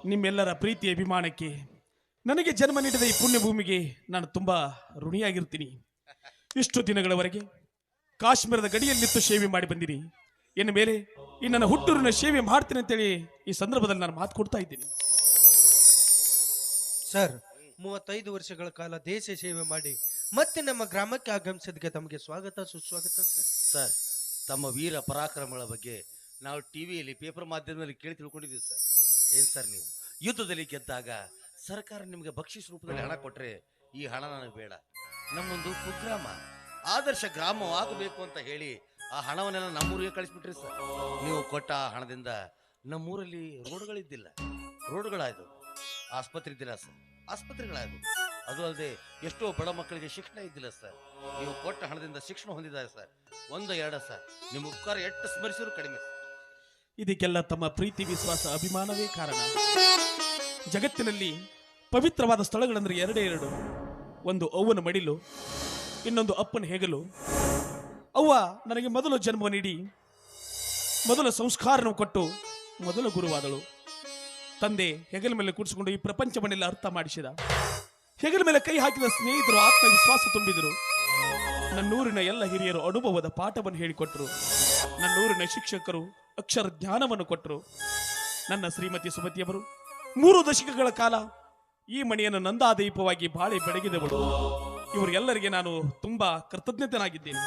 ನಿಮ್ಮೆಲ್ಲರ ಪ್ರೀತಿ ಅಭಿಮಾನಕ್ಕೆ ನನಗೆ ಜನ್ಮ ನೀಡಿದ ಈ ಪುಣ್ಯ ಭೂಮಿಗೆ ನಾನು ತುಂಬಾ ಋಣಿಯಾಗಿರ್ತೀನಿ. ಇಷ್ಟು ದಿನಗಳವರೆಗೆ ಕಾಶ್ಮೀರದ ಗಡಿಯಲ್ಲಿತ್ತು ಸೇವೆ ಮಾಡಿ ಬಂದಿನಿ. ಇನ್ನು ಮೇಲೆ ಈ ನನ್ನ ಹುಟ್ಟೂರಿನ ಸೇವೆ ಮಾಡ್ತೀನಿ ಅಂತೇಳಿ ಈ ಸಂದರ್ಭದಲ್ಲಿ ನಾನು ಮಾತು ಕೊಡ್ತಾ ಇದ್ದೀನಿ. ಸರ್, 35 ವರ್ಷಗಳ ಕಾಲ ದೇಶ ಸೇವೆ ಮಾಡಿ ಮತ್ತೆ ನಮ್ಮ ಗ್ರಾಮಕ್ಕೆ ಆಗಮಿಸಿದ್ದಕ್ಕೆ ತಮಗೆ ಸ್ವಾಗತ ಸುಸ್ವಾಗತ ಸರ್. ತಮ್ಮ ವೀರ ಪರಾಕ್ರಮಗಳ ಬಗ್ಗೆ ನಾವು ಟಿವಿಯಲ್ಲಿ ಪೇಪರ್ ಮಾಧ್ಯಮದಲ್ಲಿ ಕೇಳಿ ತಿಳ್ಕೊಂಡಿದ್ದೀವಿ ಸರ್. ಏನ್ ಸರ್, ನೀವು ಯುದ್ಧದಲ್ಲಿ ಗೆದ್ದಾಗ ಸರ್ಕಾರ ನಿಮಗೆ ಬಕ್ಷಿಸ್ ರೂಪದಲ್ಲಿ ಹಣ ಕೊಟ್ರೆ ಈ ಹಣ ನನಗೆ ಬೇಡ, ನಮ್ಮೊಂದು ಕುಗ್ರಾಮ ಆದರ್ಶ ಗ್ರಾಮವಾಗಬೇಕು ಅಂತ ಹೇಳಿ ಆ ಹಣವನ್ನೆಲ್ಲ ನಮ್ಮೂರಿಗೆ ಕಳಿಸ್ಬಿಟ್ರಿ ಸರ್. ನೀವು ಕೊಟ್ಟ ಆ ಹಣದಿಂದ ನಮ್ಮೂರಲ್ಲಿ ರೋಡ್ಗಳಿದ್ದಿಲ್ಲ, ರೋಡ್ಗಳಾಯ್ತು. ಆಸ್ಪತ್ರೆ ಇದ್ದಿಲ್ಲ ಸರ್, ಆಸ್ಪತ್ರೆಗಳಾಯ್ತು. ಅದು ಅಲ್ಲದೆ ಎಷ್ಟೋ ಬಡ ಮಕ್ಕಳಿಗೆ ಶಿಕ್ಷಣ ಇದ್ದಿಲ್ಲ ಸರ್. ನೀವು ಕೊಟ್ಟ ಹಣದಿಂದ ಶಿಕ್ಷಣ ಹೊಂದಿದ್ದಾರೆ ಸರ್. 1-2 ಸರ್, ನಿಮ್ಮ ಉಪಕಾರ ಎಷ್ಟು ಸ್ಮರಿಸಿದ್ರು ಕಡಿಮೆ. ಇದಕ್ಕೆಲ್ಲ ತಮ್ಮ ಪ್ರೀತಿ ವಿಶ್ವಾಸ ಅಭಿಮಾನವೇ ಕಾರಣ. ಜಗತ್ತಿನಲ್ಲಿ ಪವಿತ್ರವಾದ ಸ್ಥಳಗಳಂದ್ರೆ 2. ಒಂದು ಅವ್ವನ ಮಡಿಲು, ಇನ್ನೊಂದು ಅಪ್ಪನ ಹೆಗಲು. ಅವ್ವ ನನಗೆ ಮೊದಲು ಜನ್ಮ ನೀಡಿ ಮೊದಲ ಸಂಸ್ಕಾರನ ಕೊಟ್ಟು ಮೊದಲ ಗುರುವಾದಳು. ತಂದೆ ಹೆಗಲ ಮೇಲೆ ಕೂಡಿಸಿಕೊಂಡು ಈ ಪ್ರಪಂಚವನ್ನೆಲ್ಲ ಅರ್ಥ ಮಾಡಿಸಿದ. ಹೆಗಲ ಮೇಲೆ ಕೈ ಹಾಕಿದ ಸ್ನೇಹಿತರು ಆತ್ಮವಿಶ್ವಾಸ ತುಂಬಿದರು. ನನ್ನೂರಿನ ಎಲ್ಲ ಹಿರಿಯರು ಅನುಭವದ ಪಾಠವನ್ನು ಹೇಳಿಕೊಟ್ರು. ನನ್ನೂರಿನ ಶಿಕ್ಷಕರು ಅಕ್ಷರ ಜ್ಞಾನವನ್ನು ಕೊಟ್ಟರು. ನನ್ನ ಶ್ರೀಮತಿ ಸುಮತಿಯವರು 3 ದಶಕಗಳ ಕಾಲ ಈ ಮನೆಯನ್ನು ನಂದಾದೀಪವಾಗಿ ಬಾಳೆ ಬೆಳಗಿದವಳು. ಇವರಿಗೆಲ್ಲರಿಗೆ ನಾನು ತುಂಬಾ ಕೃತಜ್ಞತನಾಗಿದ್ದೇನೆ.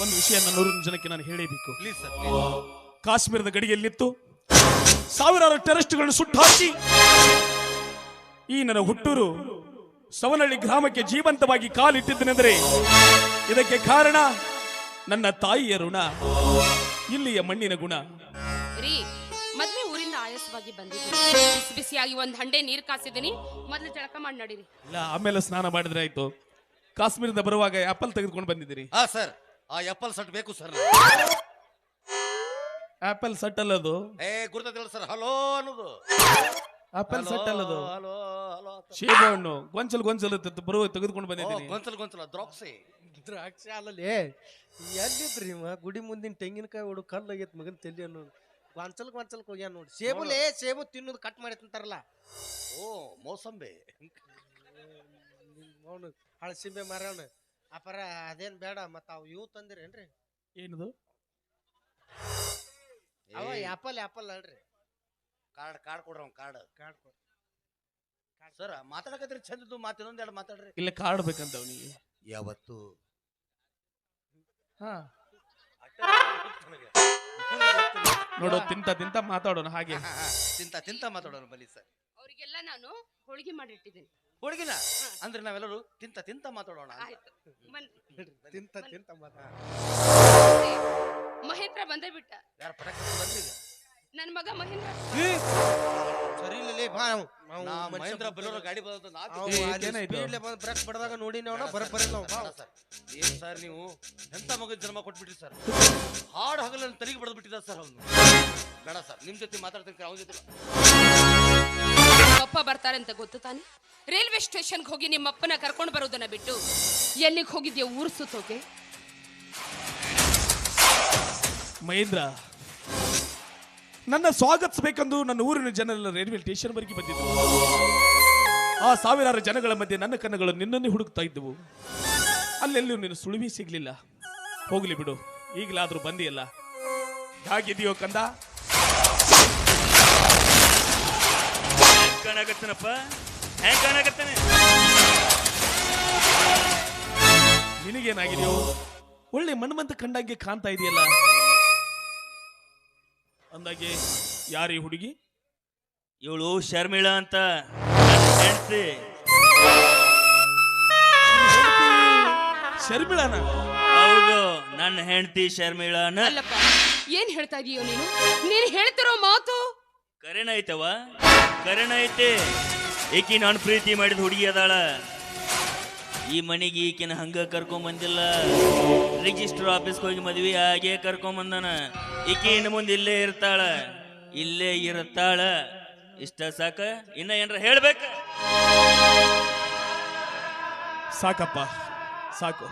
ಒಂದು ವಿಷಯ ನನ್ನೂರಿನ ಜನಕ್ಕೆ ನಾನು ಹೇಳಬೇಕು. ಕಾಶ್ಮೀರದ ಗಡಿಯಲ್ಲಿತ್ತು ಸಾವಿರಾರು ಟೆರರಿಸ್ಟ್ಗಳನ್ನು ಸುಟ್ಟು ಹಾಕಿ ಈ ನನ್ನ ಹುಟ್ಟೂರು ಸವನಹಳ್ಳಿ ಗ್ರಾಮಕ್ಕೆ ಜೀವಂತವಾಗಿ ಕಾಲಿಟ್ಟಿದ್ದನೆಂದರೆ ಇದಕ್ಕೆ ಕಾರಣ ನನ್ನ ತಾಯಿಯ ಋಣ, ಇಲ್ಲಿಯ ಮಣ್ಣಿನ ಗುಣ. ಮದ್ವೆ ಊರಿಂದ ಆಯಾಸವಾಗಿ ಬಂದಿದ್ದೀನಿ. ಬಿಸಿ ಬಿಸಿಯಾಗಿ ಒಂದ್ ಹಂಡೆ ನೀರು ಕಾಸಿದ್ದೀನಿ. ಮೊದಲು ಜಳಕ ಮಾಡಿ ನಡೀರಿ. ಇಲ್ಲ, ಆಮೇಲೆ ಸ್ನಾನ ಮಾಡಿದ್ರೆ ಆಯ್ತು. ಕಾಶ್ಮೀರದಿಂದ ಬರುವಾಗ ಆಪಲ್ ತೆಗೆದುಕೊಂಡು ಬಂದಿದ್ದೀರಿ. ಹಾ ಸರ್, ಆ ಆಪಲ್ ಸಟ್ ಬೇಕು ಸರ್. ಆಪಲ್ ಸಟ್ ಅಲ್ಲದು, ಗುರುತಿಲ್ಲ ಸರ್. ಹಲೋ ಅನ್ನೋದು ಆಪಲ್ ಸಟ್ ಅಲ್ಲದು, ಹಲೋ ಹಲೋ ಶೇಬು ಹಣ್ಣು ಗೊಂಚಲು ಬರುವ ತೆಗೆದುಕೊಂಡು ಬಂದಿದ್ದೀನಿ. ಗೊಂಚಲ ದ್ರಾಕ್ಷಿ ಅಲ್ಲಲ್ಲಿ ಎಲ್ಲಿದ್ರಿ ಗುಡಿ ಮುಂದಿನ ತೆಂಗಿನಕಾಯಿ ಹೊಡು ಕಲ್ಲು ಆಗೈತ್ ಮಗನ್ ತೆಲಿ ಅನ್ನೋದು. ಗೊಂಚಲ್ಕ್ ಹೋಗ್ಯಾನ ನೋಡಿ. ಸೇಬು ತಿನ್ನೋದು ಕಟ್ ಮಾಡಿ ತಿಂತಾರಲ್ಲ. ಓ ಮೋಸಂಬೆ, ಅವನು ಹಳಸಿಂಬೆ ಮಾರವನ ಅಪರ ಅದೇನ್ ಬೇಡ. ಮತ್ತ ಅವ್ ಇವು ತಂದಿರೇನ್ರಿ? ಏನದು? ಅವ ಆಪಲ್ ಅಲ್ರಿ. ಕಾರ್ಡ್ ಕೊಡ್ರ ಕಾರ್ಡ್ ಸರ್. ಮಾತಾಡಕತ್ರಿ ಚಂದದ್ದು ಮಾತು. ಇನ್ನೊಂದೆರಡು ಮಾತಾಡ್ರಿ. ಇಲ್ಲ, ಕಾರ್ಡ್ ಬೇಕಂತ ಅವನಿಗೆ ಯಾವತ್ತು. ಹಾ ನೋಡು, ತಿಂತ ಮಾತಾಡೋಣ. ಹಾಗೆ ತಿಂತ ಮಾತಾಡೋಣ ಬಲಿ ಸರ್. ಅವರಿಗೆಲ್ಲ ನಾನು ಹೋಳಿಗೆ ಮಾಡಿಟ್ಟಿದ್ದೀನಿ. ಹೋಳಿಗೆನ ಅಂದ್ರೆ ನಾವೆಲ್ಲರೂ ತಿಂತ ಮಾತಾಡೋಣ. ತಿಂತ ಮಾತಾಡ. ಮಹೇಂದ್ರ ಬಂದೇ ಬಿಟ್ಟ. ಯಾರ ಪಟಾಕಿ ಬಂದ್ರಿ? ನನ್ನ ಮಗ ಮಹೇಂದ್ರ. ಸರಿ ಮಹೇಂದ್ರ ಬರೋರು ಗಾಡಿ ಬಂದ ಬ್ರೇಕ್ ಬಡದಾಗ ನೋಡಿ ಏನ್ ಸರ್ ನೀವು ಎಂತ ಮಗನ ಜನ್ಮ ಕೊಟ್ಬಿಟ್ರಿ ಸರ್. ಹಾಡು ಹಗಲನ್ನು ತಲೆಗೆ ಬಡದ್ ಬಿಟ್ಟಿದ ಸರ್ ಅವನು. ಬೇಡ ಸರ್, ನಿಮ್ ಜೊತೆ ಮಾತಾಡ್ತೀನಿ. ಅವನ ಜೊತೆ ಅಪ್ಪ ಬರ್ತಾರೆ ಅಂತ ಗೊತ್ತು ತಾನೆ. ರೈಲ್ವೆ ಸ್ಟೇಷನ್ಗೆ ಹೋಗಿ ನಿಮ್ಮ ಅಪ್ಪನ ಕರ್ಕೊಂಡು ಬರೋದನ್ನ ಬಿಟ್ಟು ಎಲ್ಲಿಗೆ ಹೋಗಿದ್ಯಾ ಊರು ಸುತ್ತೋಕೆ? ಮಹೇಂದ್ರ, ನನ್ನ ಸ್ವಾಗತಿಸಬೇಕೆಂದು ನನ್ನ ಊರಿನ ಜನರೆಲ್ಲ ರೈಲ್ವೆ ಸ್ಟೇಷನ್ ವರೆಗೆ ಬಂದಿದ್ದರು. ಆ ಸಾವಿರಾರು ಜನಗಳ ಮಧ್ಯೆ ನನ್ನ ಕಣ್ಣುಗಳು ನಿನ್ನನ್ನೇ ಹುಡುಕ್ತಾ ಇದ್ದವು. ಅಲ್ಲೆಲ್ಲೂ ನೀನು ಸುಳಿವಿ ಸಿಗ್ಲಿಲ್ಲ. ಹೋಗ್ಲಿ ಬಿಡು, ಈಗಲಾದ್ರೂ ಬಂದಿಯಲ್ಲ. ಹೇಗಿದೆಯೋ ಕಂದ? ಕಾಣಕತ್ತನಪ್ಪ, ಹೆಂಗ್ ಕಾಣಕತ್ತಾನೆ? ನಿನಗೇನಾಗಿದೆಯೋ? ಒಳ್ಳೆ ಮನ್ಮಂತ ಕಂಡಂಗೆ ಕಾಣ್ತಾ ಇದೆಯಲ್ಲ. ಅಂದಾಗೆ ಯಾರೀ ಹುಡುಗಿ? ಇವಳು ಶರ್ಮಿಳಾ ಅಂತ ಹೆಂಡ್ತಿ. ಶರ್ಮಿಳಾನ? ಹೌದು, ನನ್ನ ಹೆಂಡತಿ ಶರ್ಮಿಳಾನ. ಅಲ್ಲಪ್ಪ, ಏನ್ ಹೇಳ್ತಾ ಇದೀಯೋ ನೀನು ಹೇಳ್ತಿರೋ ಮಾತು? ಕರೆನ ಐತವ, ಕರೆನ ಐತೆ. ಏಕಿ ನಾನು ಪ್ರೀತಿ ಮಾಡಿದ ಹುಡುಗಿ ಅದಾಳ. ಈ ಮನೆಗೆ ಈಕಿನ ಹಂಗ ಕರ್ಕೊಂಬಂದಿಲ್ಲ. ರಿಜಿಸ್ಟರ್ ಆಫೀಸ್ಗೆ ಹೋಗಿ ಮದ್ವಿ ಹಾಗೆ ಕರ್ಕೊಂಬಂದನ. ಈಕೆ ಇನ್ನು ಮುಂದೆ ಇಲ್ಲೇ ಇರ್ತಾಳ, ಇಲ್ಲೇ ಇರ್ತಾಳ. ಇಷ್ಟ ಸಾಕ? ಇನ್ನ ಏನ್ರ ಹೇಳ್ಬೇಕ? ಸಾಕಪ್ಪ, ಸಾಕು.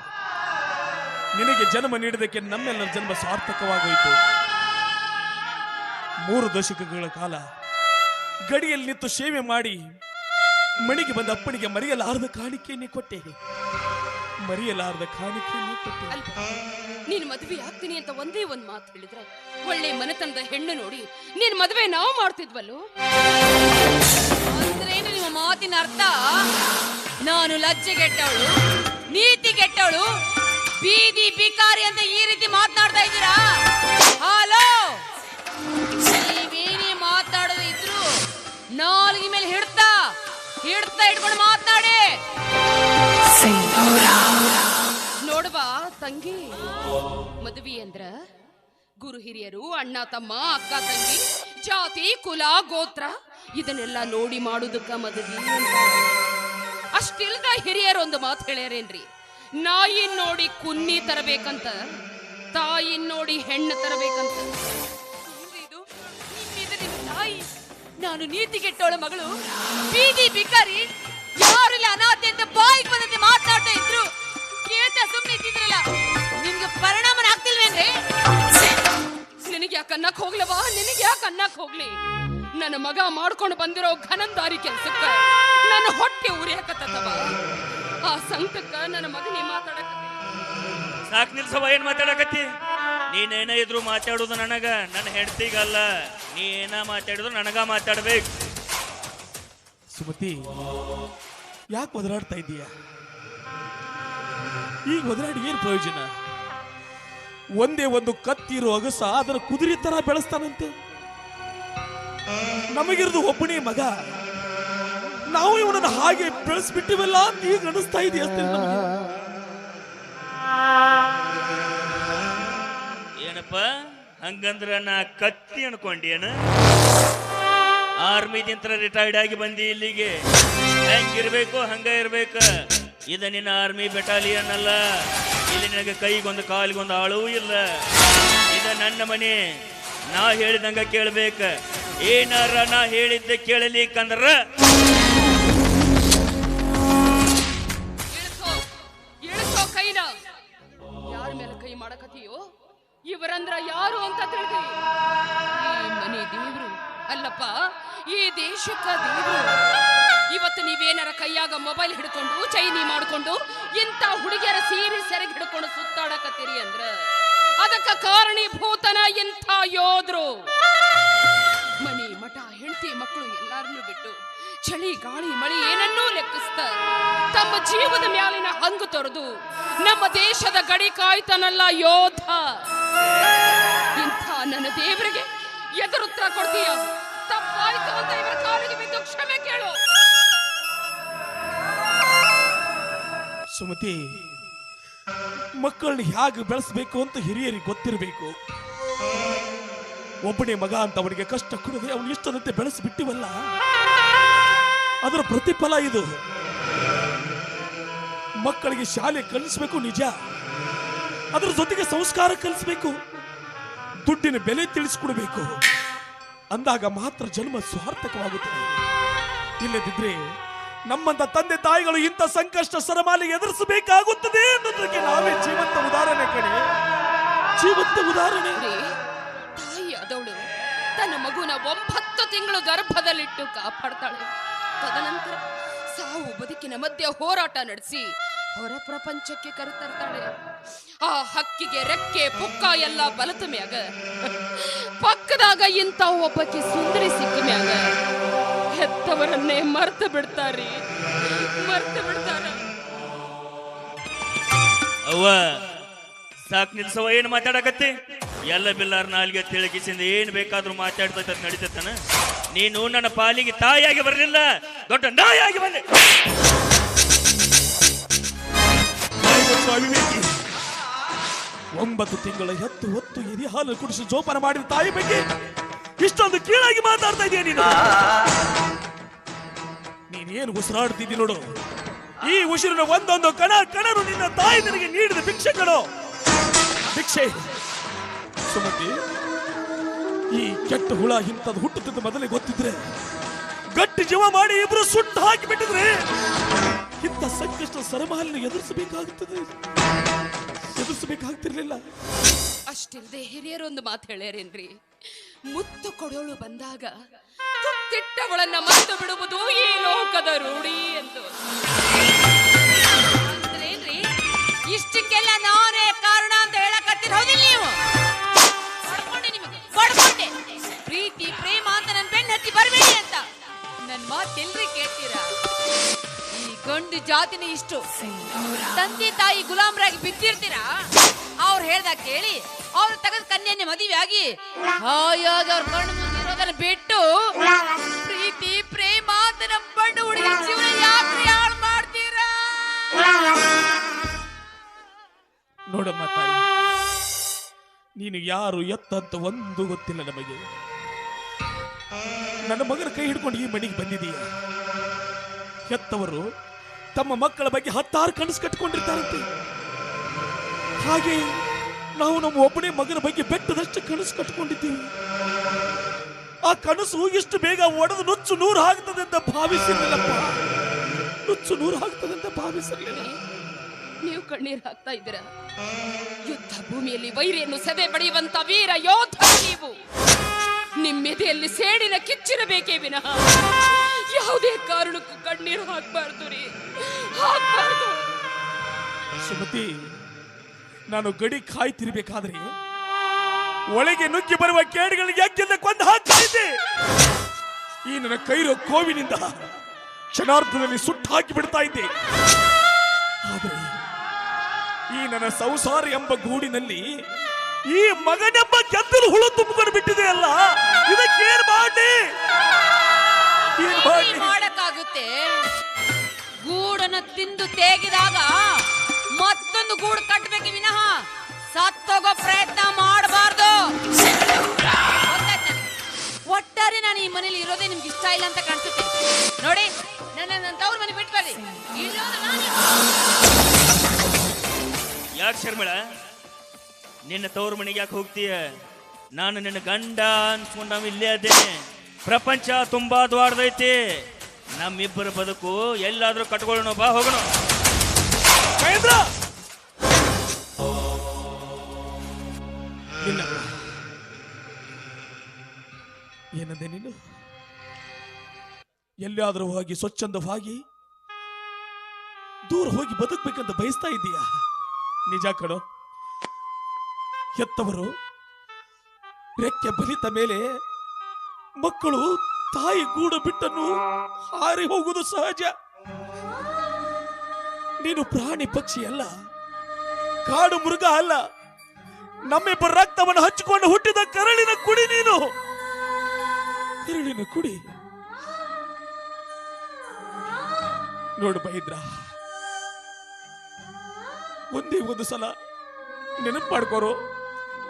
ನಿನಗೆ ಜನ್ಮ ನೀಡಿದಕ್ಕೆ ನಮ್ಮೆಲ್ಲರ ಜನ್ಮ ಸಾರ್ಥಕವಾಗೋಯ್ತು. 3 ದಶಕಗಳ ಕಾಲ ಗಡಿಯಲ್ಲಿ ನಿಂತು ಸೇವೆ ಮಾಡಿ ಮನೆಗೆ ಬಂದ ಅಪ್ಪನಿಗೆ ಮರೆಯಲಾರದ ಕಾಣಿಕೆಯನ್ನೇ ಕೊಟ್ಟೆ. ಮರೆಯಲಾರದ ಕಾಣಿಕೆಯನ್ನೇ ಕೊಟ್ಟೆ. ಅಲ್ಪ ನೀನು ಮದುವೆ ಆಗ್ತೀನಿ ಅಂತ ಒಂದೇ ಒಂದ್ ಮಾತು ಹೇಳಿದ್ರೆ ಒಳ್ಳೆ ಮನೆತನದ ಹೆಣ್ಣು ನೋಡಿ ನೀನ್ ಮದುವೆ ನಾವು ಮಾಡ್ತಿದ್ವಲ್ಲೋ. ಅಂದ್ರೇನು ನಿಮ್ಮ ಮಾತಿನ ಅರ್ಥ? ನಾನು ಲಜ್ಜೆಗೆಟ್ಟವಳು, ನೀತಿಗೆಟ್ಟವಳು, ಬೀದಿ ಬಿಕಾರಿ ಅಂತ ಈ ರೀತಿ ಮಾತನಾಡ್ತಾ ಇದ್ದೀರಾ? ಹಲೋ, ನೀವೇನೇ ಮಾತಾಡೋದು ಇದ್ರು ನಾಲ್ಗೆ ಮೇಲೆ ಹಿಡ್ತಾ ಇಟ್ಕೊಂಡು ಮಾತನಾಡಿ. ನೋಡುವಾ ತಂಗಿ, ಮದುವೆ ಅಂದ್ರ ಗುರು ಹಿರಿಯರು, ಅಣ್ಣ ತಮ್ಮ, ಅಕ್ಕ ತಂಗಿ, ಜಾತಿ ಕುಲ ಗೋತ್ರ ಇದನ್ನೆಲ್ಲ ನೋಡಿ ಮಾಡುದಕ್ಕ ಮದುವೆ ಅಂತ. ಅಷ್ಟಿಲ್ದ ಹಿರಿಯರು ಒಂದು ಮಾತು ಹೇಳ್ಯಾರೇನ್ರಿ, ನಾಯಿನ್ ನೋಡಿ ಕುನ್ನಿ ತರಬೇಕಂತ, ತಾಯಿನ್ ನೋಡಿ ಹೆಣ್ಣು ತರಬೇಕಂತ. ಇದು ನಿಮ್ ತಾಯಿ, ನಾನು ನೀತಿಗೆಟ್ಟೋಳ ಮಗಳು, ಬೀದಿ ಬಿಕಾರಿ, ಯಾರಿಲ್ಲ ಅನಾಥೆ ಅಂತ ಬಾಯಿಗೆ ಬಂದಂತೆ ಮಾತಾಡ್ತಾ ಇದ್ರು. ಕೇಳ್ತಾ ಸುಮ್ಮನೆ ಇದ್ದಿದ್ರಲ್ಲ, ನಿಮ್ಗೆ ಪರಿಣಾಮನ ಆಗ್ತಿಲ್ವೇನ್ರಿ? ನಿನಗೆ ಯಾಕೆ ಅನ್ನಕ್ ಹೋಗ್ಲವಾ? ನಿನಗೆ ಯಾಕೆ ಅನ್ನಕ್ ಹೋಗ್ಲಿ? ನನ್ನ ಮಗ ಮಾಡ್ಕೊಂಡು ಬಂದಿರೋ ಘನಂದಾರಿ ಕೆಲ್ಸಕ್ಕ ನನ್ನ ಹೊಟ್ಟೆ ಉರಿಯಾಕತ್ತವ. ಆ ಸಂಕಟಕ್ಕ ನನ್ನ ಮಗನೇ ಮಾತಾಡಕ. ಸಾಕ್ ನಿಲ್ಸವ, ಏನ್ ಮಾತಾಡಕತ್ತಿ? ನೀನೇನ ಇದ್ರು ಮಾತಾಡೋದು ನನಗ, ನನ್ನ ಹೆಂಡತಿಗಲ್ಲ. ನೀ ಏನ ಮಾತಾಡಿದ್ರು ನನಗ ಮಾತಾಡ್ಬೇಕು. ಸುಮತಿ, ಯಾಕೆ ಒದರಾಡ್ತಾ ಇದ್ದೀಯ? ಈಗ ಒದರಾಡಿ ಏನ್ ಪ್ರಯೋಜನ? ಒಂದೇ ಒಂದು ಕತ್ತಿರೋ ಅಗಸ ಅದರ ಕುದುರೆ ತರ ಬೆಳೆಸ್ತಾನಂತೆ. ನಮಗಿರೋದು ಒಬ್ಬನೇ ಮಗ, ನಾವು ಇವನನ್ನು ಹಾಗೆ ಬೆಳೆಸ್ಬಿಟ್ಟಿವಲ್ಲ ಅಂತ ಈಗ ಅನಿಸ್ತಾ ಇದೆಯಾ? ಏನಪ್ಪ ಹಂಗಂದ್ರ ನಾ ಕತ್ತಿ ಅನ್ಕೊಂಡೇನ? ಆರ್ಮಿದಿಂತ್ರ ರಿಟೈರ್ಡ್ ಆಗಿ ಬಂದಿ ಇಲ್ಲಿಗೆ. ಹೆಂಗಿರ್ಬೇಕು ಹಂಗ ಇರ್ಬೇಕ. ಇದ ನಿನ್ನ ಆರ್ಮಿ ಬೆಟಾಲಿಯನ್ ಅಲ್ಲ. ಇಲ್ಲಿ ನಿನಗೆ ಕೈಗೊಂದು ಕಾಲಿಗೊಂದು ಆಳೂ ಇಲ್ಲ. ಇದ ನನ್ನ ಮನೆ, ನಾ ಹೇಳಿದಂಗ ಕೇಳ್ಬೇಕ. ಏನಾರ ನಾ ಹೇಳಿದ್ದೆ ಕೇಳಲಿಕ್ಕಂದ್ರ ಇಳಿಸೋ ಕೈನ. ಯಾರ ಮೇಲೆ ಕೈ ಮಾಡಕತ್ತೀಯೋ? ಇವರಂದ್ರ ಯಾರು ಅಂತ ತಿಳಿದಿ? ಈ ಮನೆ ದೇವ್ರು ಅಲ್ಲಪ್ಪ, ಈ ದೇಶಕ್ಕ ದೇವ್ರು. ಇವತ್ತು ನೀವೇನಾರ ಕೈಯಾಗ ಮೊಬೈಲ್ ಹಿಡ್ಕೊಂಡು ಚೈನಿ ಮಾಡ್ಕೊಂಡು ಇಂಥ ಹುಡುಗಿಯರ ಸೀರೆ ಸೆರಗ್ ಹಿಡ್ಕೊಂಡು ಸುತ್ತಾಡಕತ್ತೀರಿ ಅಂದ್ರ ಅದಕ್ಕ ಕಾರಣೀಭೂತನ ಇಂಥ ಯೋಧರು. ಮನೆ ಮಠ ಹೆಂಡತಿ ಮಕ್ಕಳು ಎಲ್ಲಾರನ್ನೂ ಬಿಟ್ಟು ಚಳಿ ಗಾಳಿ ಮಳೆ ಏನನ್ನೂ ಲೆಕ್ಕಿಸ್ತ ತಮ್ಮ ಜೀವದ ಮ್ಯಾಲಿನ ಹಂಗು ತೊರೆದು ನಮ್ಮ ದೇಶದ ಗಡಿ ಕಾಯ್ತಾನಲ್ಲ ಯೋಧ. ಇಂಥ ನನ್ನ ದೇವರಿಗೆ ಎದುರುತ್ತರ ಕೊಡ್ತೀಯ? ತಪ್ಪಾಯ್ತು ಅಂತ ಇವರ ಕಾಲಿಗೆ ಬಿದ್ದು ಕ್ಷಮೆ ಕೇಳು. ಸುಮತಿ, ಮಕ್ಕಳನ್ನ ಹೇಗೆ ಬೆಳೆಸಬೇಕು ಅಂತ ಹಿರಿಯರಿಗೆ ಗೊತ್ತಿರಬೇಕು. ಒಬ್ಬನೇ ಮಗ ಅಂತ ಅವನಿಗೆ ಕಷ್ಟ ಕೊಡದೆ ಅವನು ಇಷ್ಟದಂತೆ ಬೆಳೆಸಿಬಿಟ್ಟಿವಲ್ಲ, ಅದರ ಪ್ರತಿಫಲ ಇದು. ಮಕ್ಕಳಿಗೆ ಶಾಲೆ ಕಲಿಸಬೇಕು ನಿಜ, ಅದರ ಜೊತೆಗೆ ಸಂಸ್ಕಾರ ಕಲಿಸಬೇಕು, ದುಡ್ಡಿನ ಬೆಲೆ ತಿಳಿಸ್ಕೊಡ್ಬೇಕು. ಅಂದಾಗ ಮಾತ್ರ ಜನ್ಮ ಸಾರ್ಥಕವಾಗುತ್ತದೆ. ಇಲ್ಲದಿದ್ರೆ ನಮ್ಮಂತ ತಂದೆ ತಾಯಿಗಳು ಇಂಥ ಸಂಕಷ್ಟ ಸರಮಾಲಿಗೆ ಎದುರಿಸಬೇಕಾಗುತ್ತದೆ ಅನ್ನೋದಕ್ಕೆ ನಾವೇ ಜೀವಂತ ಉದಾಹರಣೆ ಕಡೆ, ಜೀವಂತ ಉದಾಹರಣೆ. ತಾಯಿ ಆದವಳು ತನ್ನ ಮಗುನ 9 ತಿಂಗಳು ಗರ್ಭದಲ್ಲಿಟ್ಟು ಕಾಪಾಡ್ತಾಳೆ. ತದನಂತರ ಸಾವು ಬದುಕಿನ ಮಧ್ಯೆ ಹೋರಾಟ ನಡೆಸಿ ಹೊರ ಪ್ರಪಂಚಕ್ಕೆ ಕರೆತರ್ತಾಳೆ. ಆ ಹಕ್ಕಿಗೆ ರೆಕ್ಕೆ ಪುಕ್ಕ ಎಲ್ಲ ಬಲತ ಮ್ಯಾಗ ಪಕ್ಕದಾಗ ಇಂಥ ಒಬ್ಬಕ್ಕೆ ಸುಂದರಿ ಸಿಕ್ಕ ಮ್ಯಾಗ ಹೆತ್ತವರನ್ನೇ ಮರ್ತು ಬಿಡ್ತಾರ. ಅವ್ವ ಸಾಕ್ ನಿಲ್ಸವ, ಏನ್ ಮಾತಾಡಕತ್ತಿ? ಎಲ್ಲ ಬಿಲ್ಲಾರ ನಾಲ್ಗೆ ತಿಳಗಿಸಿಂದ ಏನ್ ಬೇಕಾದ್ರೂ ಮಾತಾಡ್ತೈತ ನಡೀತಾನ. ನೀನು ನನ್ನ ಪಾಲಿಗೆ ತಾಯಿಯಾಗಿ ಬರಲಿಲ್ಲ, ದೊಡ್ಡ ನಾಯಿಯಾಗಿ ಬಂದೆ. 9 ತಿಂಗಳ ಹೆತ್ತು ಹೊತ್ತು ಎದೆ ಹಾಲು ಕುಡಿಸಿ ಜೋಪಾನ ಮಾಡಿದ ತಾಯಿ ಬಗ್ಗೆ ಇಷ್ಟೊಂದು ಕೀಳಾಗಿ ಮಾತಾಡ್ತಾ ಇದೀಯ ನೀನು. ನೀನೇನು ಉಸಿರಾಡ್ತಿದ್ದಿ ನೋಡು, ಈ ಉಸಿರಿನ ಒಂದೊಂದು ಕಣ ಕಣನು ನಿನ್ನ ತಾಯಿ ನಿನಗೆ ನೀಡಿದ ಭಿಕ್ಷೆ ಕಣೋ, ಭಿಕ್ಷೆ. ಸುಮತಿ, ಈ ಕೆಟ್ಟ ಹುಳ ಇಂಥದ್ದು ಹುಟ್ಟುತ್ತಿದ್ದ ಮೊದಲೇ ಗೊತ್ತಿದ್ರೆ ಗಟ್ಟಿ ಜೀವ ಮಾಡಿ ಇಬ್ರು ಸುಟ್ಟು ಹಾಕಿ ಬಿಟ್ಟಿದ್ರೆ ಇಂಥ ಸಂಕಷ್ಟ ಸರಮಾಲಿನ ಎದುರಿಸಬೇಕಾಗ್ತಿರ್ಲಿಲ್ಲ. ಅಷ್ಟಿಲ್ಲದೆ ಹಿರಿಯರೊಂದು ಮಾತು ಹೇಳ್ಯಾರೇನ್ರಿ, ಮುತ್ತು ಕೊಡೋಳು ಬಂದಾಗ ತುತ್ತಿಟ್ಟವಳನ್ನ ಮದ್ದು ಬಿಡುವುದು ಈ ಲೋಕದ ರೂಢಿ ಎಂದು. ಅಂದ್ರೇನ್ರಿ, ಇಷ್ಟಕ್ಕೆಲ್ಲ ನಾನೇ ಕಾರಣ ಅಂತ ಹೇಳಕತ್ತೀರ ಹೌದಿಲ್ಲ ನೀವು? ಪಡ್ಕೊಂಡೆ ಪ್ರೀತಿ ಪ್ರೇಮ ಅಂತ ನನ್ನ ಬೆನ್ನ ಹತ್ತಿ ಬರಬೇಡಿ ಅಂತ ನನ್ನ ಮಾತೆಲ್ರಿ ಕೇಳ್ತೀರಾ? ಈ ಗಂಡು ಜಾತಿನ ಇಷ್ಟು ತಂದೆ ತಾಯಿ ಗುಲಾಮರಾಗಿ ಬಿದ್ದಿರ್ತೀರಾ? ಅವ್ರು ಹೇಳ್ದಾಗ ಕೇಳಿ ಅವ್ರು ತೆಗೆದ ಕನ್ಯೆಯನ್ನೇ ಮದುವೆ ಆಗಿ ಹಾಯಾಗಿ ಅವ್ರ ಕಣ್ಣು ಮುಂದಿರೋದನ್ನ ಬಿಟ್ಟು ಪ್ರೀತಿ ಪ್ರೇಮ ಅಂತ ನಮ್ಮ ಬಣ್ಣ ಹುಡುಗಿ ಜೀವನ ಯಾಕೆ ಹಾಳು ಮಾಡ್ತೀರಾ? ನೋಡಮ್ಮ ತಾಯಿ, ನೀನು ಯಾರು ಎತ್ತಂತ ಒಂದು ಗೊತ್ತಿಲ್ಲ ನಮಗೆ. ನನ್ನ ಮಗನ ಕೈ ಹಿಡ್ಕೊಂಡು ಈ ಮನೆಗೆ ಬಂದಿದೀಯ. ಹೆತ್ತವರು ತಮ್ಮ ಮಕ್ಕಳ ಬಗ್ಗೆ 10 ಕನಸು ಕಟ್ಕೊಂಡಿರ್ತಾರಂತೆ. ಹಾಗೆ ನಾವು ನಮ್ಮ ಒಬ್ಬನೇ ಮಗನ ಬಗ್ಗೆ ಬೆಟ್ಟದಷ್ಟು ಕನಸು ಕಟ್ಕೊಂಡಿದ್ದೀವಿ. ಆ ಕನಸು ಇಷ್ಟು ಬೇಗ ಒಡೆದು ನುಚ್ಚು ನೂರು ಆಗ್ತದೆ ಅಂತ ಭಾವಿಸಿರ್ಲಿಲ್ಲಪ್ಪ. ನುಚ್ಚು ನೂರು ಆಗ್ತದೆ ಅಂತ ಭಾವಿಸಿರ್ಲಿಲ್ಲ. ನೀವು ಕಣ್ಣೀರು ಹಾಕ್ತಾ ಇದ್ದೀರಾ? ಯುದ್ಧ ಭೂಮಿಯಲ್ಲಿ ವೈರಿಯನ್ನು ಸದೆ ಬಡಿಯುವಂತ ವೀರ ಯೋಧ ನೀವು. ನಿಮ್ಮೆದೆಯಲ್ಲಿ ಸೇಡಿನ ಕಿಚ್ಚಿರಬೇಕೇ ವಿನಃ ಯಾವುದೇ ಕಾರಣಕ್ಕೂ ಕಣ್ಣೀರು ಹಾಕಬಾರ್ದು ರೀ, ಹಾಕಬಾರ್ದು. ಸುಮತಿ, ನಾನು ಗಡಿ ಕಾಯ್ತಿರ್ಬೇಕಾದ್ರೆ ಒಳಗೆ ನುಗ್ಗಿ ಬರುವ ಕೇಡುಗಳಿಗೆ ಯಾಕೆಂದ ಕೊಂದು ಹಾಕ್ತಾ ಇದ್ದೆ. ಈ ನನ್ನ ಕೈರೋ ಕೋವಿನಿಂದ ಕ್ಷಣಾರ್ಧದಲ್ಲಿ ಸುಟ್ಟು ಹಾಕಿ ಬಿಡ್ತಾ ಇದ್ದೆ. ಆದರೆ ಈ ನನ್ನ ಸಂಸಾರ ಎಂಬ ಗೂಡಿನಲ್ಲಿ ಈ ಮಗನೆಂಬ ಕೆತ್ತಲು ಹುಳು ತುಂಬಿಕೊಂಡು ಬಿಟ್ಟಿದೆ ಅಲ್ಲ, ಇದಕ್ಕೇನ್ ಮಾಡಿ ಮಾಡಕ್ಕಾಗುತ್ತೆ? ಗೂಡನ್ನು ತಿಂದು ತೇಗಿದಾಗ ಮತ್ತೊಂದು ಗೂಡು ಕಟ್ಟಬೇಕು ವಿನಃ ಸತ್ತೋಗೋ ಪ್ರಯತ್ನ ಮಾಡಬಾರ್ದು. ಒಟ್ಟಾರೆ ನಾನು ಈ ಮನೇಲಿ ಇರೋದೇ ನಿಮ್ಗೆ ಇಷ್ಟ ಇಲ್ಲ ಅಂತ ಕಾಣಿಸುತ್ತೆ ನೋಡಿ. ನನ್ನ ತವ್ರ ಮನೆ ಬಿಟ್ಟು ಬರ್ರಿ. ಯಾಕೆ ಶರ್ಮಿಳ, ನಿನ್ನ ತವ್ರ ಮನೆಗೆ ಯಾಕೆ ಹೋಗ್ತೀಯ? ನಾನು ನಿನ್ನ ಗಂಡ ಅನ್ಸ್ಕೊಂಡು ನಾವು ಇಲ್ಲೇ ಅದೇನೆ. ಪ್ರಪಂಚ ತುಂಬಾ ದ್ವಾರದೈತಿ. ನಮ್ಮಿಬ್ಬರ ಬದುಕು ಎಲ್ಲಾದ್ರೂ ಕಟ್ಕೊಳ್ಳೋಣ, ಬಾ ಹೋಗೋಣ. ಮಹೇಂದ್ರ, ಏನಂದೆ ನೀನು? ಎಲ್ಲಾದ್ರೂ ಹೋಗಿ ಸ್ವಚ್ಛಂದವಾಗಿ ದೂರ ಹೋಗಿ ಬದುಕಬೇಕಂತ ಬಯಸ್ತಾ ಇದ್ದೀಯಾ? ನಿಜ ಕಣೋ. ಹೆತ್ತವರು ರೆಕ್ಕೆ ಬಲಿತ ಮೇಲೆ ಮಕ್ಕಳು ತಾಯಿ ಗೂಡು ಬಿಟ್ಟನ್ನು ಹಾರಿ ಹೋಗುವುದು ಸಹಜ. ನೀನು ಪ್ರಾಣಿ ಪಕ್ಷಿ ಅಲ್ಲ, ಕಾಡು ಮೃಗ ಅಲ್ಲ. ನಮ್ಮಿಬ್ಬರ ರಕ್ತವನ್ನು ಹಚ್ಚಿಕೊಂಡು ಹುಟ್ಟಿದ ಕರಳಿನ ಕುಡಿ ನೀನು. ಕರಳಿನ ಕುಡಿ. ನೋಡು ಮಹೇಂದ್ರ, ಒಂದೇ ಒಂದು ಸಲ ನೆನಪು ಮಾಡ್ಕೋರು.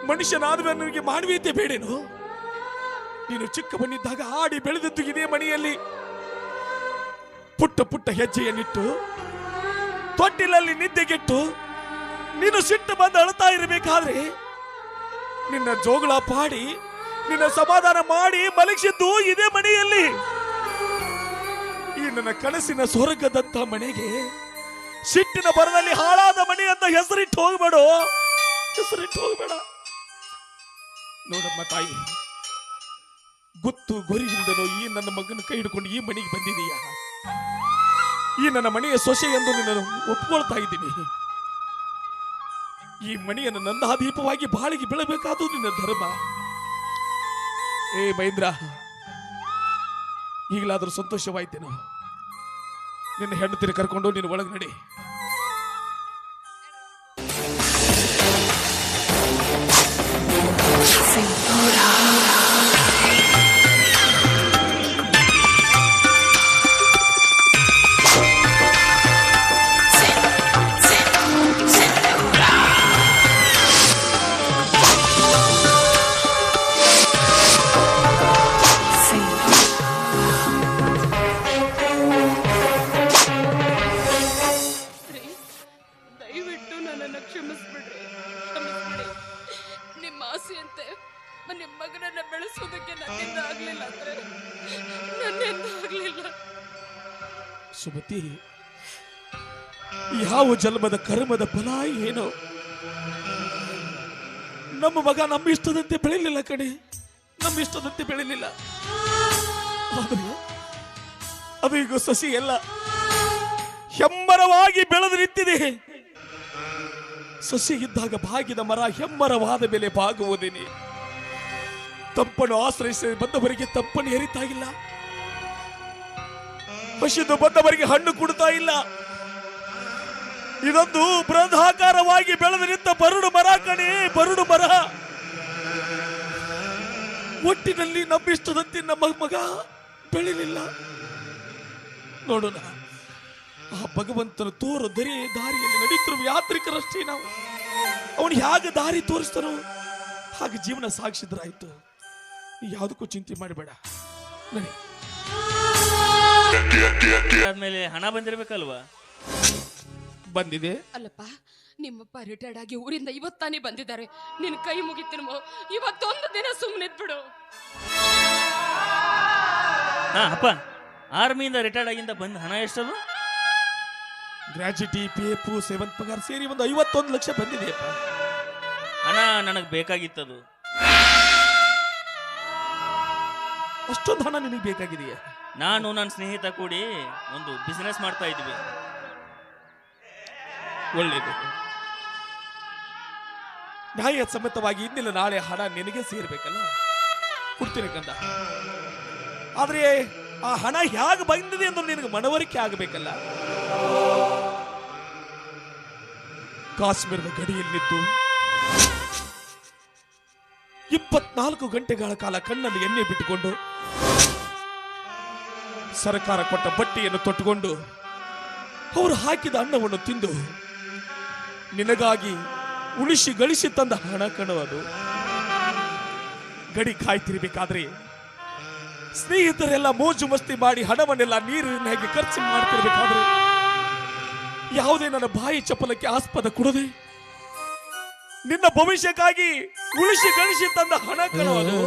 ಮನುಷ್ಯನಾದ ಮೇಲೆ ನನಗೆ ಮಾನವೀಯತೆ ಬೇಡೇನು? ನೀನು ಚಿಕ್ಕವನಿದ್ದಾಗ ಆಡಿ ಬೆಳೆದದ್ದು ಇದೇ ಮನೆಯಲ್ಲಿ. ಪುಟ್ಟ ಪುಟ್ಟ ಹೆಜ್ಜೆಯನ್ನಿಟ್ಟು ತೊಟ್ಟಿಲಲ್ಲಿ ನಿದ್ದೆಗೆಟ್ಟು ನೀನು ಸಿಟ್ಟು ಬಂದು ಅಳ್ತಾ ಇರಬೇಕಾದ್ರೆ ನಿನ್ನ ಜೋಗಳ ಪಾಡಿ ನಿನ್ನ ಸಮಾಧಾನ ಮಾಡಿ ಮಲಗಿಸಿದ್ದು ಇದೇ ಮನೆಯಲ್ಲಿ. ಈ ನನ್ನ ಕನಸಿನ ಸ್ವರ್ಗದಂತ ಮನೆಗೆ ಸಿಟ್ಟಿನ ಬರದಲ್ಲಿ ಹಾಳಾದ ಮನೆ ಅಂತ ಹೆಸರಿಟ್ಟು ಹೋಗ್ಬೇಡ. ನೋಡಮ್ಮ ತಾಯಿ, ಗುತ್ತು ಗೊರಿಯಿಂದಲೂ ಈ ನನ್ನ ಮಗನ ಕೈ ಹಿಡ್ಕೊಂಡು ಈ ಮನೆಗೆ ಬಂದಿದೀಯ. ಈ ನನ್ನ ಮನೆಯ ಸೊಸೆ ಎಂದು ನಿನ್ನನ್ನು ಒಪ್ಕೊಳ್ತಾ ಇದ್ದೀನಿ. ಈ ಮನೆಯನ್ನು ನಂದಾದೀಪವಾಗಿ ಬಾಳಿಗೆ ಬೆಳಬೇಕಾದ್ದು ನಿನ್ನ ಧರ್ಮ. ಏ ಮಹೇಂದ್ರ, ಈಗಲಾದ್ರೂ ಸಂತೋಷವಾಯ್ತೇನೋ? ನಿನ್ನ ಹೆಂಡತಿನ ಕರ್ಕೊಂಡು ನೀನು ಒಳಗೆ ನಡಿ. ಕ್ಷಮಿಸ್ಬಿಡ್ರಿ ಕ್ಷಮಿಸ್ಬಿಡಿ. ನಿಮ್ಮ ಆಸೆಯಂತೆ ನಿಮ್ಮ ಮಗನನ್ನ ಬೆಳೆಸೋದಕ್ಕೆ ನನ್ನಿಂದ ಆಗ್ಲಿಲ್ಲ ಅಂದ್ರೆ ನನ್ನಿಂದ ಆಗ್ಲಿಲ್ಲ. ಸುಮತಿ, ಯಾವ ಜನ್ಮದ ಕರ್ಮದ ಫಲ ಏನೋ, ನಮ್ಮ ಮಗ ನಮ್ಮ ಇಷ್ಟದಂತೆ ಬೆಳಿಲಿಲ್ಲ ಕಣೆ, ನಮ್ಮ ಇಷ್ಟದಂತೆ ಬೆಳಿಲಿಲ್ಲ. ಆದ್ರೆ ಅದು ಈಗ ಸಸಿ ಎಲ್ಲ ಹೆಮ್ಮರವಾಗಿ ಬೆಳೆದು ನಿಂತಿದೆ. ಸಸಿ ಇದ್ದಾಗ ಬಾಗಿದ ಮರ ಹೆಮ್ಮರವಾದ ಮೇಲೆ ಬಾಗುವುದೇನೆ. ತಂಪನ್ನು ಆಶ್ರಯಿಸಿ ಬಂದವರಿಗೆ ತಂಪನ್ನು ಹೇರಿತಾ ಇಲ್ಲ, ಹಸಿದು ಬಂದವರಿಗೆ ಹಣ್ಣು ಕೊಡ್ತಾ ಇಲ್ಲ. ಇದೊಂದು ಬೃಹದಾಕಾರವಾಗಿ ಬೆಳೆದು ನಿಂತ ಬರುಡು ಮರ ಕಣೆ, ಬರುಡು ಮರ. ಒಟ್ಟಿನಲ್ಲಿ ನಮ್ಮಿಷ್ಟದಂತೆ ನಮ್ಮ ಮಗ ಬೆಳಿಲಿಲ್ಲ. ನೋಡೋಣ, ಆ ಭಗವಂತನ ತೋರು ದಾರಿಯಲ್ಲಿ ನಡೀತಿರುವ ಯಾತ್ರಿಕರಷ್ಟೇ ನಾವು. ಅವನು ಹೇಗೆ ದಾರಿ ತೋರಿಸ್ತಾನೋ ಹಾಗೆ ಜೀವನ ಸಾಗಿಸಿದ್ರಾಯ್ತು. ಯಾವುದಕ್ಕೂ ಚಿಂತೆ ಮಾಡಬೇಡ. ನಡಿ. ಆದ್ಮೇಲೆ ಹಣ ಬಂದಿರ್ಬೇಕಲ್ವಾ? ಬಂದಿದೆ. ಅಲ್ಲಪ್ಪ, ನಿಮ್ಮಪ್ಪ ರಿಟೈರ್ಡ್ ಆಗಿ ಊರಿಂದ ಇವತ್ತಾನೇ ಬಂದಿದ್ದಾರೆ. ನಿನ್ ಕೈ ಮುಗಿತೀನೋ, ಇವತ್ತೊಂದು ದಿನ ಸುಮ್ಮನಿದ್ಬಿಡು. ಹಾ ಅಪ್ಪ, ಆರ್ಮಿಯಿಂದ ರಿಟೈರ್ಡ್ ಆಗಿಂದ ಬಂದ ಹಣ ಎಷ್ಟದು? ಗ್ರಾಚ್ಯುಟಿ, ಪೇಪು, ಸೆವೆಂತ್ ಪಗಾರ ಸೇರಿ ಒಂದು 51 ಲಕ್ಷ ಬಂದಿದೆಯಪ್ಪ. ಹಣ ನನಗೆ ಬೇಕಾಗಿತ್ತದು. ಅಷ್ಟೊಂದು ಹಣ ನಿನಗೆ ಬೇಕಾಗಿದೆಯಾ? ನಾನು ನನ್ನ ಸ್ನೇಹಿತ ಕೂಡಿ ಒಂದು ಬಿಸ್ನೆಸ್ ಮಾಡ್ತಾ ಇದ್ವಿ. ಒಳ್ಳೇದು. ನ್ಯಾಯ ಸಮ್ಮತವಾಗಿ ಇನ್ನಿಲ್ಲ ನಾಳೆ ಹಣ ನಿನಗೆ ಸೇರ್ಬೇಕಲ್ಲ, ಕೊಡ್ತೀನಿ ಕಂದ. ಆದ್ರೆ ಆ ಹಣ ಹೇಗೆ ಬಂದಿದೆ ಎಂದು ನಿನಗೆ ಮನವರಿಕೆ ಆಗಬೇಕಲ್ಲ. ಕಾಶ್ಮೀರದ ಗಡಿಯಲ್ಲಿ ನಿಂತು 24 ಗಂಟೆಗಳ ಕಾಲ ಕಣ್ಣಲ್ಲಿ ಎಣ್ಣೆ ಬಿಟ್ಟುಕೊಂಡು, ಸರ್ಕಾರ ಕೊಟ್ಟ ಬಟ್ಟೆಯನ್ನು ತೊಟ್ಟುಕೊಂಡು, ಅವರು ಹಾಕಿದ ಅನ್ನವನ್ನು ತಿಂದು ನಿನಗಾಗಿ ಉಳಿಸಿ ಗಳಿಸಿ ತಂದ ಹಣ ಕಣವದು. ಗಡಿ ಕಾಯ್ತಿರ್ಬೇಕಾದ್ರೆ ಸ್ನೇಹಿತರೆಲ್ಲ ಮೋಜು ಮಸ್ತಿ ಮಾಡಿ ಹಣವನ್ನೆಲ್ಲ ನೀರಿನಾಗಿ ಖರ್ಚು ಮಾಡ್ತಿರ್ಬೇಕಾದ್ರೆ ಯಾವುದೇ ನನ್ನ ಬಾಯಿ ಚಪಲಕ್ಕೆ ಆಸ್ಪದ ಕೊಡದೆ ನಿನ್ನ ಭವಿಷ್ಯಕ್ಕಾಗಿ ಉಳಿಸಿ ಗಳಿಸಿ ತಂದ ಹಣ ಕಣವದು.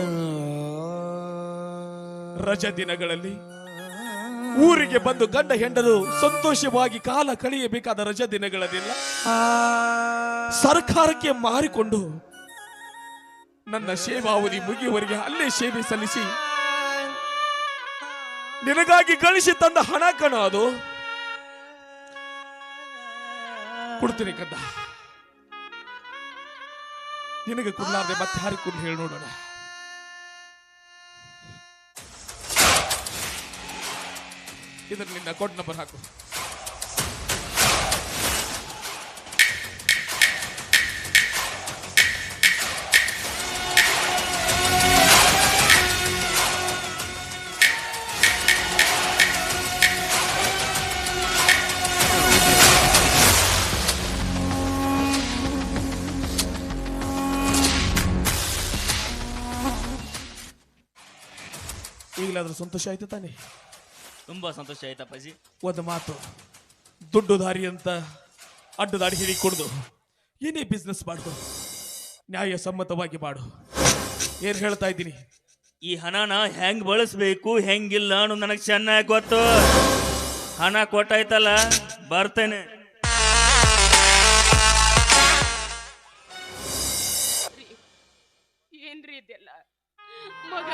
ರಜಾ ದಿನಗಳಲ್ಲಿ ಊರಿಗೆ ಬಂದು ಗಂಡ ಹೆಂಡರು ಸಂತೋಷವಾಗಿ ಕಾಲ ಕಳೆಯಬೇಕಾದ ರಜಾ ದಿನಗಳನ್ನೆಲ್ಲ ಸರ್ಕಾರಕ್ಕೆ ಮಾರಿಕೊಂಡು ನನ್ನ ಸೇವಾವಧಿ ಮುಗಿಯುವವರೆಗೆ ಅಲ್ಲೇ ಸೇವೆ ಸಲ್ಲಿಸಿ ನಿನಗಾಗಿ ಗಳಿಸಿ ತಂದ ಹಣ ಕಣ ಅದು. ಕೊಡ್ತೀನಿ ಕಂದ, ನಿನಗೆ ಕೊಡ್ಲಾರ್ದೆ ಮತ್ತೆ ಯಾರಿಗೆ ಕೊಡ್ಲಿ ಹೇಳಿ ನೋಡೋಣ. ಇದನ್ನ ನಿನ್ನ ಅಕೌಂಟ್ ನಂಬರ್ ಹಾಕು. ಈಗಲಾದ್ರೂ ಸಂತೋಷ ಆಯ್ತು ತಾನೆ? ತುಂಬಾ ಸಂತೋಷ ಆಯ್ತಪ್ಪಾಜಿ. ಒಂದು ಮಾತು, ದುಡ್ಡು ದಾರಿ ಅಂತ ಅಡ್ಡ ದಾರಿ ಹಿಡಿ ಕೊಡ್ದು ಏನೇ ಬಿಸ್ನೆಸ್ ಮಾಡು, ನ್ಯಾಯ ಸಮ್ಮತವಾಗಿ ಮಾಡು. ಏನ್ ಹೇಳ್ತಾ ಇದ್ದೀನಿ, ಈ ಹಣನ ಹೆಂಗ್ ಬಳಸ್ಬೇಕು ಹೆಂಗಿಲ್ಲ ಅನ್ನೋದು ನನಗೆ ಚೆನ್ನಾಗಿ ಗೊತ್ತು. ಹಣ ಕೊಟ್ಟಾಯ್ತಲ್ಲ, ಬರ್ತೇನೆ. ಏನ್ರಿ ಇದೆಲ್ಲ? ಮಗ